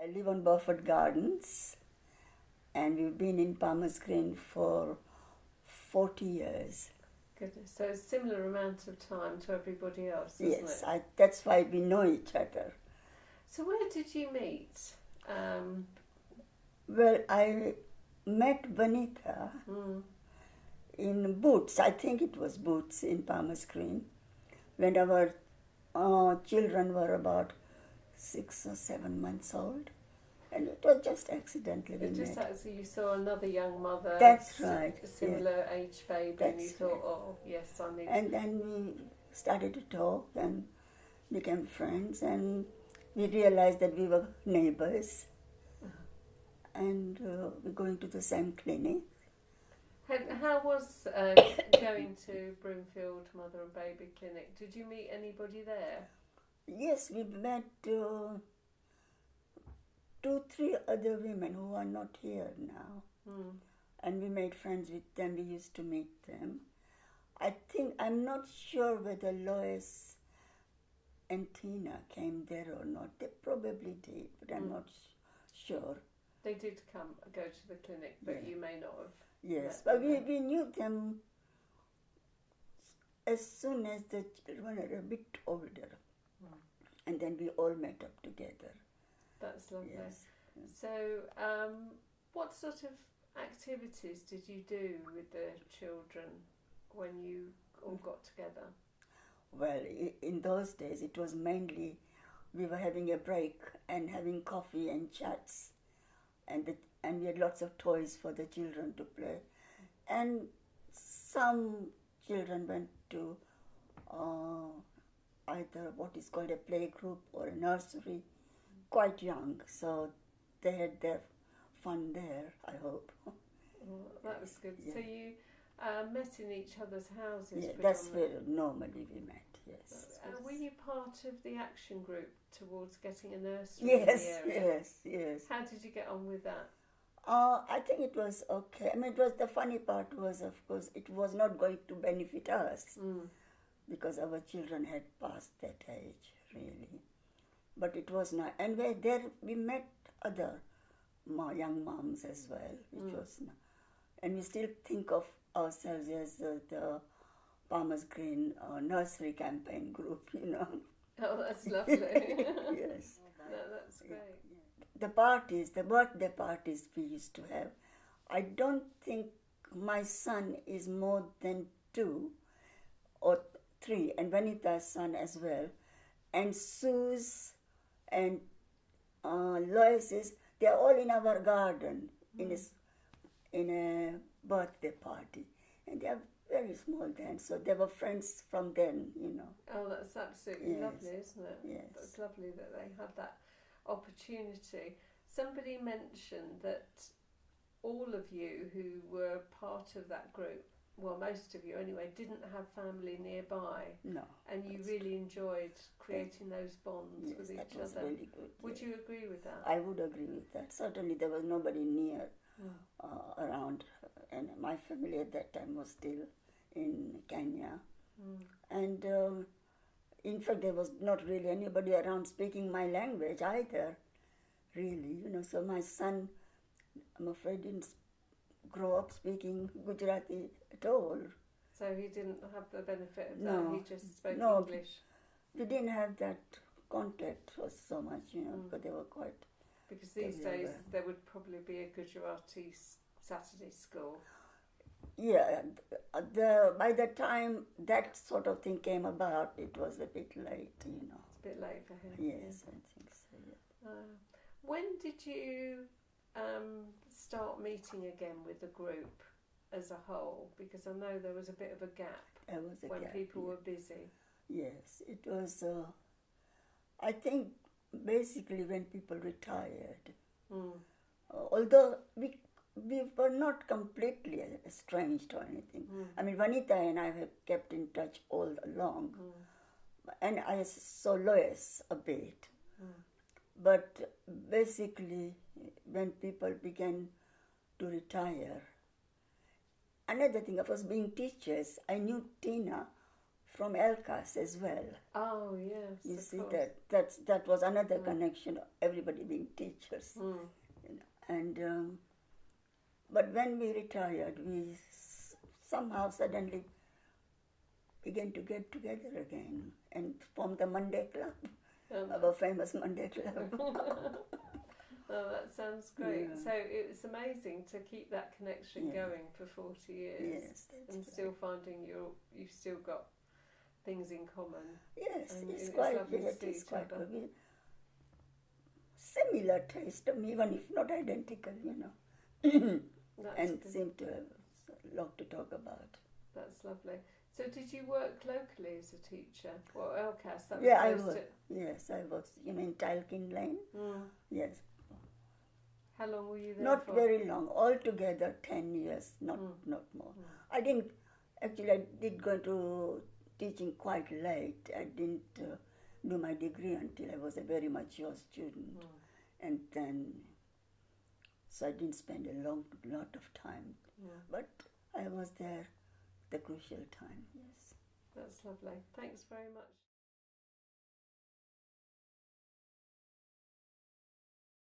I live on Burford Gardens, and we've been in Palmer's Green for 40 years. Goodness, so a similar amount of time to everybody else, isn't Yes, it? that's why we know each other. So where did you meet? Well, I met Vanita in Boots. I think it was Boots in Palmer's Green, when our children were about 6 or 7 months old. And it was just accidentally we Just met. as you saw another young mother, That's right, a similar age baby, and you That's thought, right. oh yes, I need. And then we started to talk and became friends, and we realized that we were neighbors, and we're going to the same clinic. How was going to Broomfield Mother and Baby Clinic? Did you meet anybody there? Yes, we met 2, 3 other women who are not here now. And we made friends with them. We used to meet them. I'm not sure whether Lois and Tina came there or not. They probably did, but I'm not sure. They did go to the clinic, but Yeah. you may not have. Yes, met but them. we knew them as soon as the children were a bit older. And then we all met up together. That's lovely. Yes. So, what sort of activities did you do with the children when you all got together? Well, in those days it was mainly we were having a break and having coffee and chats, and we had lots of toys for the children to play, and some children went to either what is called a play group or a nursery, quite young, so they had their fun there, I hope. Well, that was good. Yeah. So you met in each other's houses. Yeah, that's where predominantly. normally we met, yes. Were you part of the action group towards getting a nursery in Yes, the area? yes. How did you get on with that? I think it was okay. I mean, the funny part was, of course, it was not going to benefit us because our children had passed that age, really. But it was not. And we met other young moms as well, which was, and we still think of ourselves as the Palmer's Green nursery campaign group, Oh, that's lovely. Yes. No, that's great. The birthday parties we used to have, I don't think my son is more than 2 or 3, and Vanita's son as well, and Sue's and Lois's, they are all in our garden in a birthday party, and they are very small then, so they were friends from then, Oh, that's absolutely Yes. lovely, isn't it? Yes. That's lovely that they had that opportunity. Somebody mentioned that all of you who were part of that group, well, most of you anyway, didn't have family nearby, No. and you really enjoyed creating those bonds Yes, with that each was other. really good. Would yeah. you agree with that? I would agree with that. Certainly there was nobody near around, and my family at that time was still in Kenya. And in fact, there was not really anybody around speaking my language either, really. So my son, I'm afraid, didn't grow up speaking Gujarati at all. So he didn't have the benefit of No, that, he just spoke no. English. We didn't have that contact so much, because they were quite... Because these Yeah, days yeah. there would probably be a Gujarati Saturday school. Yeah, by the time that sort of thing came about, it was a bit late, It's a bit late for him. Yes, I think so, yeah. When did you start meeting again with the group as a whole? Because I know there was a bit of a gap There was a when gap, people yeah. were busy. Yes, it was, I think, basically when people retired. Although we were not completely estranged or anything. I mean, Vanita and I have kept in touch all along. And I saw Lois a bit. But basically, when people began to retire, another thing, of course, being teachers, I knew Tina from LCAS as well. Oh yes, You of see course. that was another connection. Everybody being teachers, Mm. you know. And but when we retired, we somehow suddenly began to get together again and form the Monday Club, our famous Monday Club. Oh, that sounds great. Yeah. So it's amazing to keep that connection Yeah. going for 40 years Yes, that's and right. still finding you've still got things in common. Yes, And it's it's quite lovely to it see is each quite other. good. Similar taste, even if not identical, you know, That's and good. seem to have a lot to talk about. That's lovely. So did you work locally as a teacher? Well, LCAS, that was Yeah, I close was. to... Yes, I was. You know, in Tilkin Lane. Mm. Yes, How long were you there not for? very long. Altogether, 10 years, not more. I didn't actually. I did go into teaching quite late. I didn't do my degree until I was a very mature student, and then so I didn't spend a lot of time. But I was there the crucial time. Yes. That's lovely. Thanks very much.